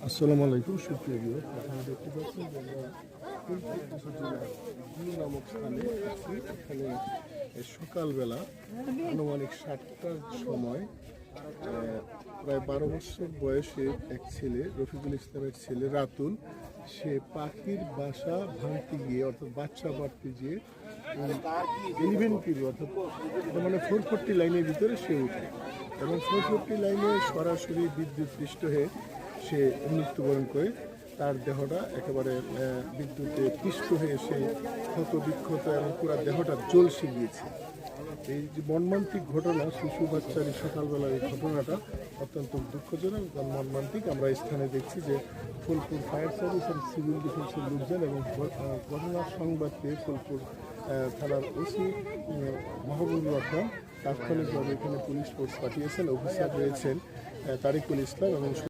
আসসালামু আলাইকুম সুপ্রিয় ভিউয়ার, আপনারা দেখতে পাচ্ছেন যে আমরা ফুলপুর জেলার দিউ নামক স্থানে আছি। এখানে সকালবেলা আনুমানিক 7টার সময় প্রায় 12 বছর বয়সের এক ছেলে, রফিকুল ইসলামের ছেলে রাতুল, সে পাখির বাসা ভাঙতে গিয়ে অর্থাৎ বাচ্চা পাড়তে গিয়ে ইলেভেন অর্থাৎ এটা মানে 440 লাইনের ভিতরে সে উঠে এবং 440 লাইনে সরাসরি বিদ্যুৎ পৃষ্ঠ হয়ে সে মৃত্যুবরণ করে। তার দেহটা একেবারে বিদ্যুতে পিষ্ট হয়ে সে ক্ষত বিক্ষত এবং পুরো দেহটা জ্বলসে গিয়েছে। এই যে মর্মান্তিক ঘটনা, শিশু বাচ্চার এই সকালবেলার এই ঘটনাটা অত্যন্ত দুঃখজনক এবং মর্মান্তিক। আমরা স্থানে দেখছি যে ফুলপুর ফায়ার সার্ভিস এবং সিভিল ডিফেন্সের লোকজন এবং ঘটনার সংবাদ পেয়ে ফুলপুর থানার ওসি মাহবুবুর রহমান তাৎক্ষণিকভাবে এখানে পুলিশ ফোর্স পাঠিয়েছেন। অফিসার রয়েছেন তারিকুল ইসলাম এবং